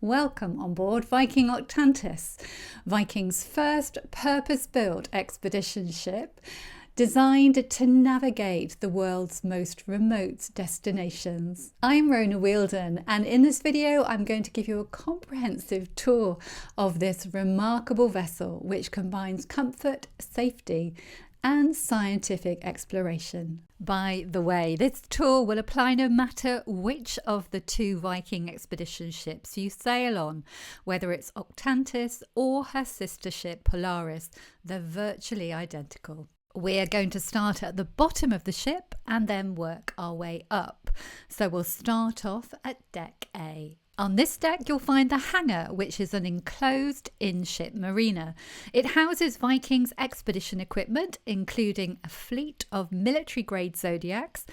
Welcome on board Viking Octantis, Viking's first purpose-built expedition ship designed to navigate the world's most remote destinations. I'm Rona Wheeldon, and in this video I'm going to give you a comprehensive tour of this remarkable vessel which combines comfort, safety and scientific exploration. By the way, this tour will apply no matter which of the two Viking expedition ships you sail on, whether it's Octantis or her sister ship Polaris. They're virtually identical. We're going to start at the bottom of the ship and then work our way up. So we'll start off at Deck A. On this deck, you'll find the Hangar, which is an enclosed in-ship marina. It houses Viking's expedition equipment, including a fleet of military-grade Zodiacs,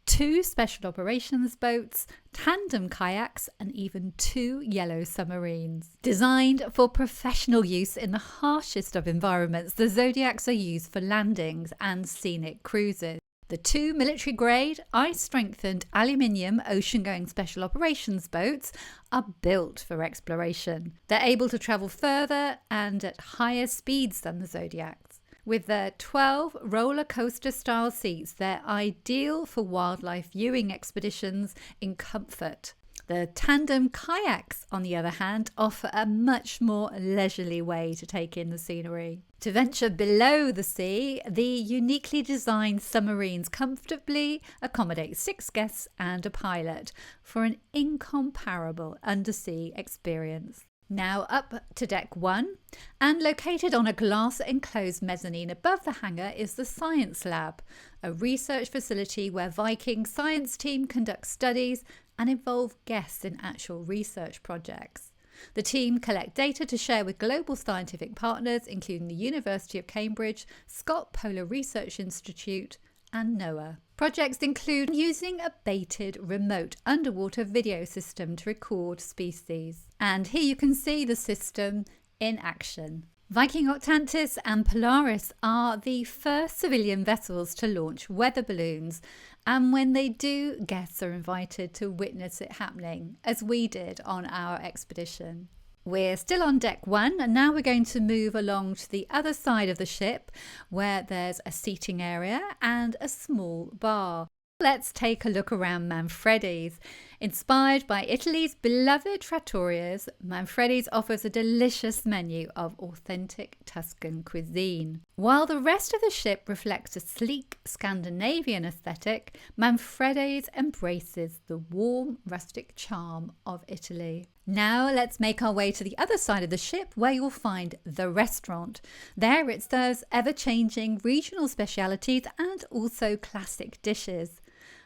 2 special operations boats, tandem kayaks, and even 2 yellow submarines. Designed for professional use in the harshest of environments, the Zodiacs are used for landings and scenic cruises. The 2 military-grade, ice-strengthened aluminium ocean-going special operations boats are built for exploration. They're able to travel further and at higher speeds than the Zodiacs. With their 12 roller coaster-style seats, they're ideal for wildlife viewing expeditions in comfort. The tandem kayaks, on the other hand, offer a much more leisurely way to take in the scenery. To venture below the sea, the uniquely designed submarines comfortably accommodate 6 guests and a pilot for an incomparable undersea experience. Now up to Deck 1, and located on a glass-enclosed mezzanine above the hangar is the Science Lab, a research facility where Viking science team conduct studies and involve guests in actual research projects. The team collect data to share with global scientific partners, including the University of Cambridge, Scott Polar Research Institute, and NOAA. Projects include using a baited remote underwater video system to record species. And here you can see the system in action. Viking Octantis and Polaris are the first civilian vessels to launch weather balloons, and when they do, guests are invited to witness it happening, as we did on our expedition. We're still on Deck 1, and now we're going to move along to the other side of the ship where there's a seating area and a small bar. Let's take a look around Manfredi's. Inspired by Italy's beloved trattorias, Manfredi's offers a delicious menu of authentic Tuscan cuisine. While the rest of the ship reflects a sleek Scandinavian aesthetic, Manfredi's embraces the warm, rustic charm of Italy. Now let's make our way to the other side of the ship where you'll find the restaurant. There it serves ever-changing regional specialities and also classic dishes.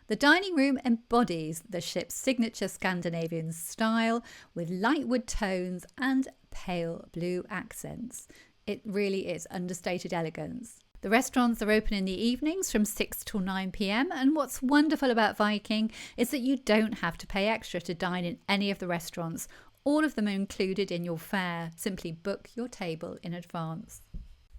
The dining room embodies the ship's signature Scandinavian style with light wood tones and pale blue accents. It really is understated elegance. The restaurants are open in the evenings from 6 till 9 p.m. and what's wonderful about Viking is that you don't have to pay extra to dine in any of the restaurants. All of them are included in your fare. Simply book your table in advance.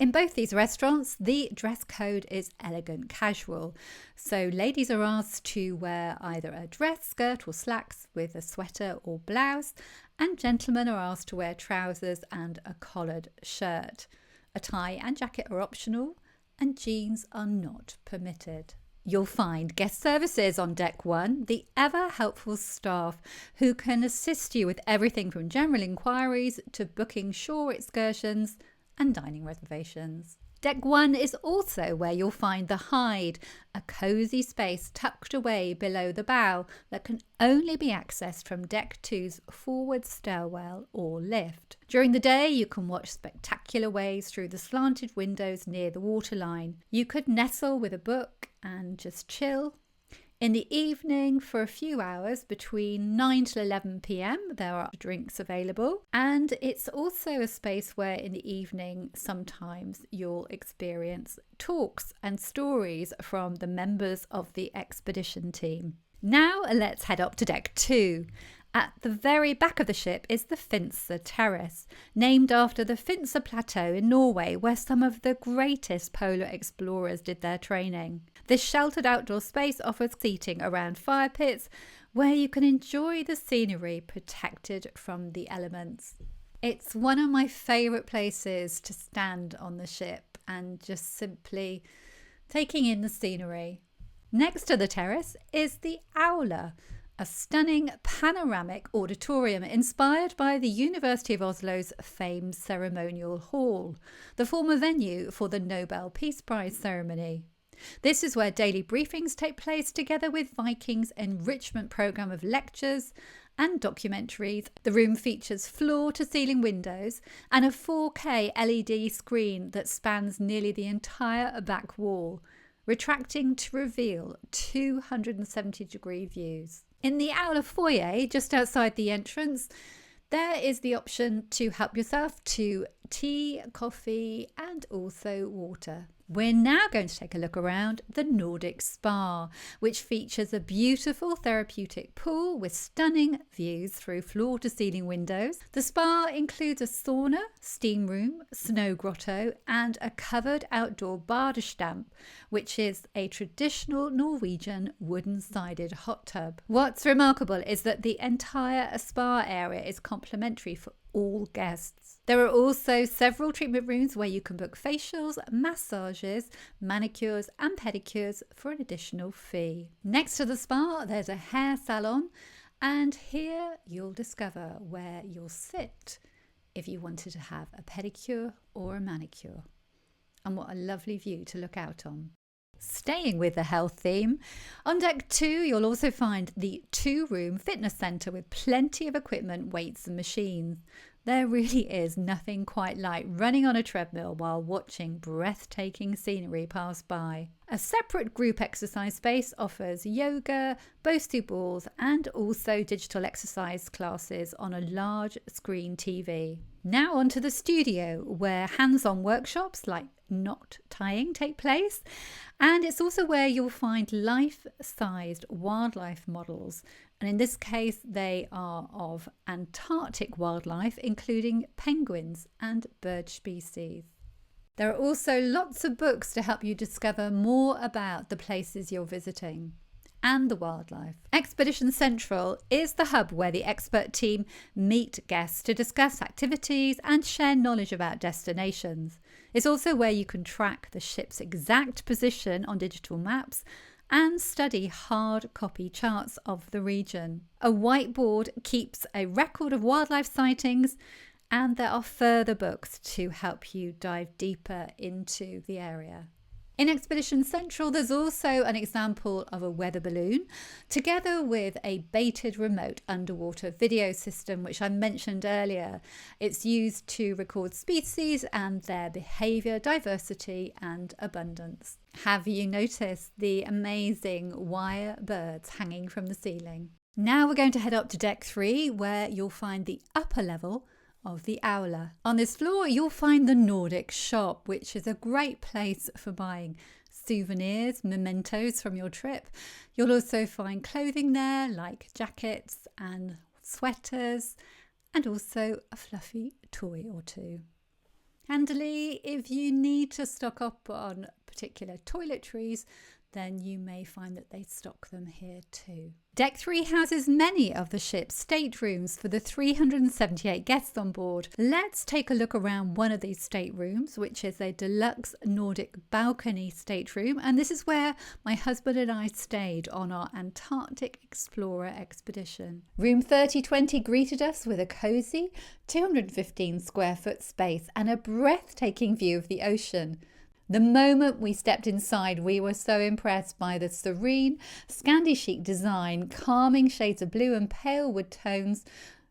In both these restaurants, the dress code is elegant casual. So ladies are asked to wear either a dress, skirt or slacks with a sweater or blouse, and gentlemen are asked to wear trousers and a collared shirt. A tie and jacket are optional, and jeans are not permitted. You'll find guest services on Deck 1, the ever-helpful staff who can assist you with everything from general inquiries to booking shore excursions and dining reservations. Deck 1 is also where you'll find the Hide, a cosy space tucked away below the bow that can only be accessed from Deck 2's forward stairwell or lift. During the day, you can watch spectacular waves through the slanted windows near the waterline. You could nestle with a book and just chill. In the evening, for a few hours between 9 till 11 p.m, there are drinks available. And it's also a space where in the evening, sometimes you'll experience talks and stories from the members of the expedition team. Now let's head up to Deck 2. At the very back of the ship is the Finse Terrace, named after the Finse Plateau in Norway, where some of the greatest polar explorers did their training. This sheltered outdoor space offers seating around fire pits where you can enjoy the scenery protected from the elements. It's one of my favourite places to stand on the ship and just simply taking in the scenery. Next to the terrace is the Aula, a stunning panoramic auditorium inspired by the University of Oslo's famed ceremonial hall, the former venue for the Nobel Peace Prize ceremony. This is where daily briefings take place together with Viking's enrichment programme of lectures and documentaries. The room features floor-to-ceiling windows and a 4K LED screen that spans nearly the entire back wall, retracting to reveal 270-degree views. In the Aula foyer, just outside the entrance, there is the option to help yourself to tea, coffee, and also water. We're now going to take a look around the Nordic Spa, which features a beautiful therapeutic pool with stunning views through floor-to-ceiling windows. The spa includes a sauna, steam room, snow grotto, and a covered outdoor badestamp, which is a traditional Norwegian wooden-sided hot tub. What's remarkable is that the entire spa area is complimentary for all guests. There are also several treatment rooms where you can book facials, massages, manicures and pedicures for an additional fee. Next to the spa, there's a hair salon, and here you'll discover where you'll sit if you wanted to have a pedicure or a manicure. And what a lovely view to look out on. Staying with the health theme, on deck 2 you'll also find the 2-room fitness centre with plenty of equipment, weights and machines. There really is nothing quite like running on a treadmill while watching breathtaking scenery pass by. A separate group exercise space offers yoga, Bosu balls and also digital exercise classes on a large screen TV. Now onto the studio, where hands-on workshops like knot tying take place, and it's also where you'll find life-sized wildlife models, and in this case they are of Antarctic wildlife, including penguins and bird species. There are also lots of books to help you discover more about the places you're visiting and the wildlife. Expedition Central is the hub where the expert team meet guests to discuss activities and share knowledge about destinations. It's also where you can track the ship's exact position on digital maps and study hard copy charts of the region. A whiteboard keeps a record of wildlife sightings, and there are further books to help you dive deeper into the area. In Expedition Central, there's also an example of a weather balloon, together with a baited remote underwater video system, which I mentioned earlier. It's used to record species and their behaviour, diversity and abundance. Have you noticed the amazing wire birds hanging from the ceiling? Now we're going to head up to deck 3, where you'll find the upper level of the Aula. On this floor you'll find the Nordic shop, which is a great place for buying souvenirs, mementos from your trip. You'll also find clothing there like jackets and sweaters, and also a fluffy toy or two. Handily, if you need to stock up on particular toiletries, then you may find that they stock them here too. Deck 3 houses many of the ship's staterooms for the 378 guests on board. Let's take a look around one of these staterooms, which is a deluxe Nordic balcony stateroom, and this is where my husband and I stayed on our Antarctic Explorer expedition. Room 3020 greeted us with a cosy 215 square foot space and a breathtaking view of the ocean. The moment we stepped inside, we were so impressed by the serene, Scandi chic design. Calming shades of blue and pale wood tones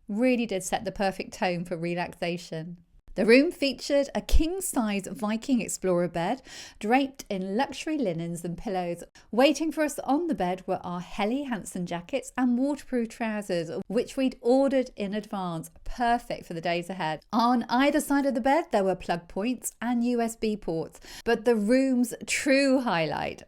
really did set the perfect tone for relaxation. The room featured a king-size Viking Explorer bed draped in luxury linens and pillows. Waiting for us on the bed were our Helly Hansen jackets and waterproof trousers, which we'd ordered in advance, perfect for the days ahead. On either side of the bed there were plug points and USB ports, but the room's true highlight,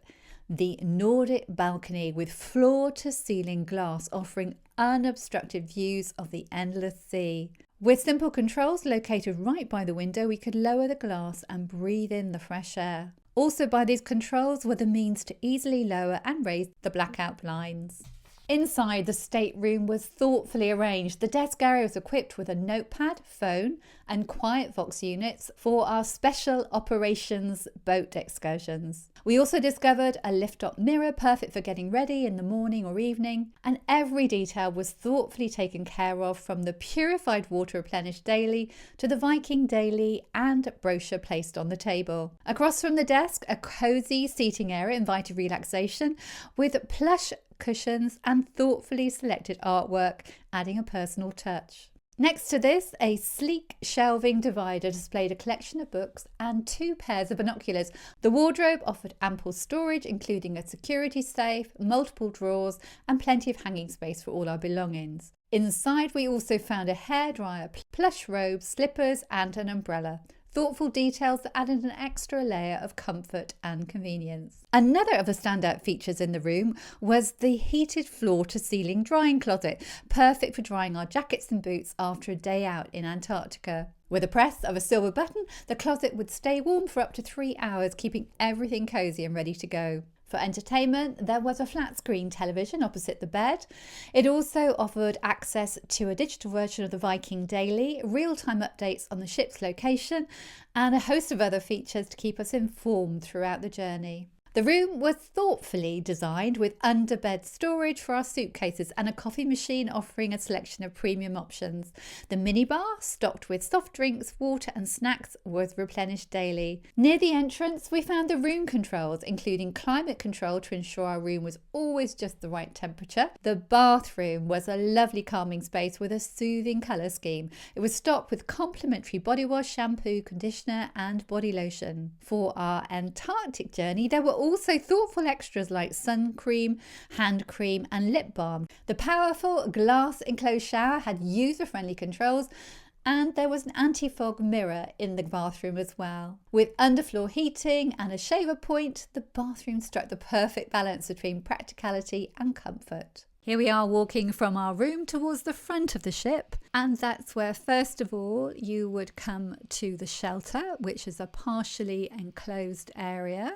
the Nordic balcony with floor-to-ceiling glass offering unobstructed views of the endless sea. With simple controls located right by the window, we could lower the glass and breathe in the fresh air. Also by these controls were the means to easily lower and raise the blackout blinds. Inside, the stateroom was thoughtfully arranged. The desk area was equipped with a notepad, phone and quiet vox units for our special operations boat excursions. We also discovered a lift-up mirror perfect for getting ready in the morning or evening, and every detail was thoughtfully taken care of, from the purified water replenished daily to the Viking daily and brochure placed on the table. Across from the desk, a cosy seating area invited relaxation with plush cushions and thoughtfully selected artwork, adding a personal touch. Next to this, a sleek shelving divider displayed a collection of books and 2 pairs of binoculars. The wardrobe offered ample storage, including a security safe, multiple drawers, and plenty of hanging space for all our belongings. Inside, we also found a hairdryer, plush robes, slippers, and an umbrella. Thoughtful details that added an extra layer of comfort and convenience. Another of the standout features in the room was the heated floor-to-ceiling drying closet, perfect for drying our jackets and boots after a day out in Antarctica. With a press of a silver button, the closet would stay warm for up to 3 hours, keeping everything cozy and ready to go. For entertainment, there was a flat screen television opposite the bed. It also offered access to a digital version of the Viking Daily, real-time updates on the ship's location, and a host of other features to keep us informed throughout the journey. The room was thoughtfully designed with under-bed storage for our suitcases and a coffee machine offering a selection of premium options. The minibar, stocked with soft drinks, water and snacks, was replenished daily. Near the entrance, we found the room controls, including climate control to ensure our room was always just the right temperature. The bathroom was a lovely calming space with a soothing colour scheme. It was stocked with complimentary body wash, shampoo, conditioner and body lotion. For our Antarctic journey, there were also thoughtful extras like sun cream, hand cream and lip balm. The powerful glass enclosed shower had user-friendly controls, and there was an anti-fog mirror in the bathroom as well. With underfloor heating and a shaver point, the bathroom struck the perfect balance between practicality and comfort. Here we are walking from our room towards the front of the ship, and that's where first of all you would come to the shelter, which is a partially enclosed area.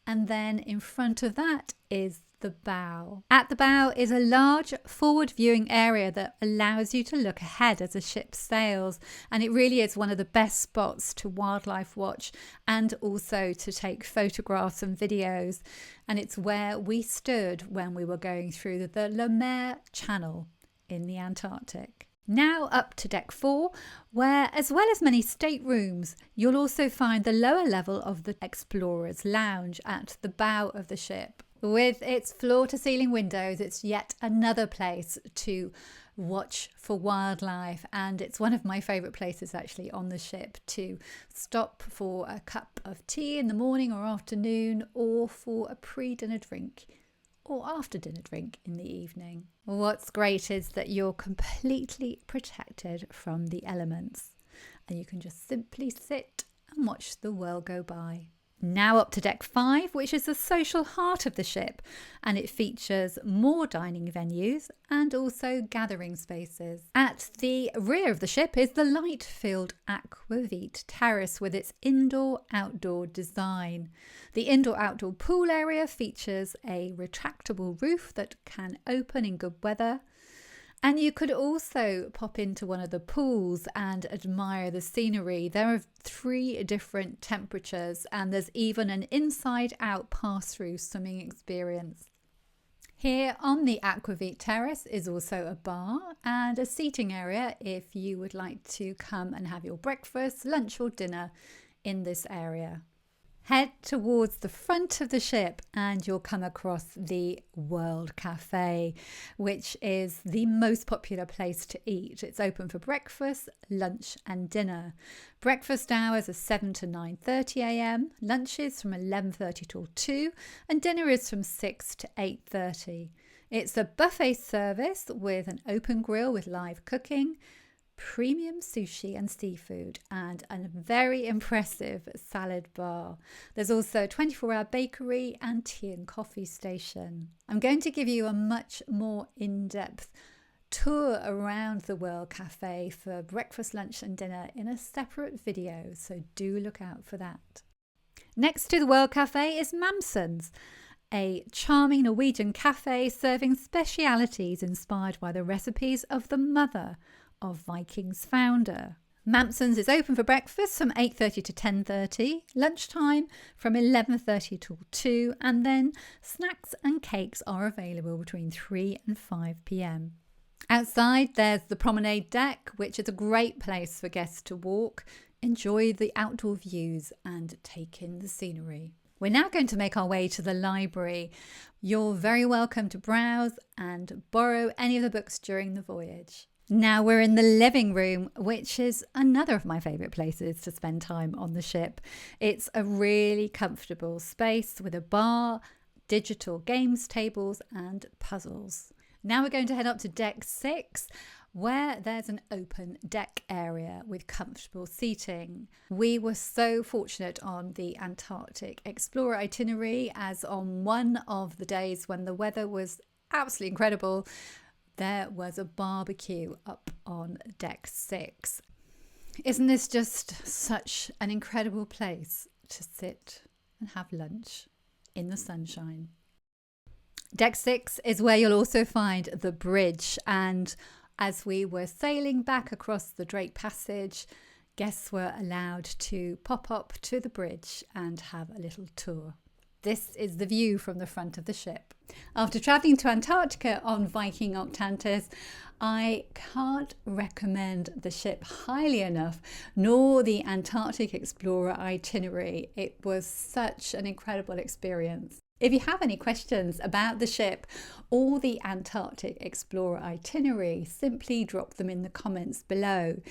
And then in front of that is the bow. At the bow is a large forward viewing area that allows you to look ahead as the ship sails, and it really is one of the best spots to wildlife watch and also to take photographs and videos, and it's where we stood when we were going through the Le Maire Channel in the Antarctic. Now up to deck 4, where as well as many staterooms, you'll also find the lower level of the Explorer's Lounge at the bow of the ship. With its floor-to-ceiling windows, it's yet another place to watch for wildlife, and it's one of my favourite places actually on the ship to stop for a cup of tea in the morning or afternoon, or for a pre-dinner drink or after dinner drink in the evening. What's great is that you're completely protected from the elements and you can just simply sit and watch the world go by. Now up to deck 5, which is the social heart of the ship, and it features more dining venues and also gathering spaces. At the rear of the ship is the light-filled Aquavit Terrace with its indoor-outdoor design. The indoor-outdoor pool area features a retractable roof that can open in good weather. And you could also pop into one of the pools and admire the scenery. There are 3 different temperatures, and there's even an inside-out pass-through swimming experience. Here on the Aquavit Terrace is also a bar and a seating area if you would like to come and have your breakfast, lunch or dinner in this area. Head towards the front of the ship and you'll come across the World Cafe, which is the most popular place to eat. It's open for breakfast, lunch and dinner. Breakfast hours are 7 to 9:30 a.m, lunch is from 11:30 till 2, and dinner is from 6 to 8:30. It's a buffet service with an open grill with live cooking, premium sushi and seafood, and a very impressive salad bar. There's also a 24-hour bakery and tea and coffee station. I'm going to give you a much more in-depth tour around the World Cafe for breakfast, lunch and dinner in a separate video, so do look out for that. Next to the World Cafe is Mamsen's, a charming Norwegian cafe serving specialities inspired by the recipes of the mother of Viking's founder. Mamsen's is open for breakfast from 8:30 to 10:30, lunchtime from 11:30 till 2, and then snacks and cakes are available between 3 and 5 p.m. Outside, there's the Promenade deck, which is a great place for guests to walk, enjoy the outdoor views and take in the scenery. We're now going to make our way to the library. You're very welcome to browse and borrow any of the books during the voyage. Now we're in the living room, which is another of my favourite places to spend time on the ship. It's a really comfortable space with a bar, digital games tables and puzzles. Now we're going to head up to deck 6, where there's an open deck area with comfortable seating. We were so fortunate on the Antarctic Explorer itinerary, as on one of the days when the weather was absolutely incredible, there was a barbecue up on deck 6. Isn't this just such an incredible place to sit and have lunch in the sunshine? Deck 6 is where you'll also find the bridge, and as we were sailing back across the Drake Passage, guests were allowed to pop up to the bridge and have a little tour. This is the view from the front of the ship. After travelling to Antarctica on Viking Octantis, I can't recommend the ship highly enough, nor the Antarctic Explorer itinerary. It was such an incredible experience. If you have any questions about the ship or the Antarctic Explorer itinerary, simply drop them in the comments below.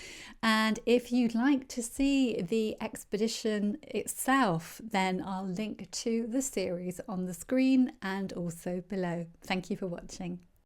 And if you'd like to see the expedition itself, then I'll link to the series on the screen and also below. Thank you for watching.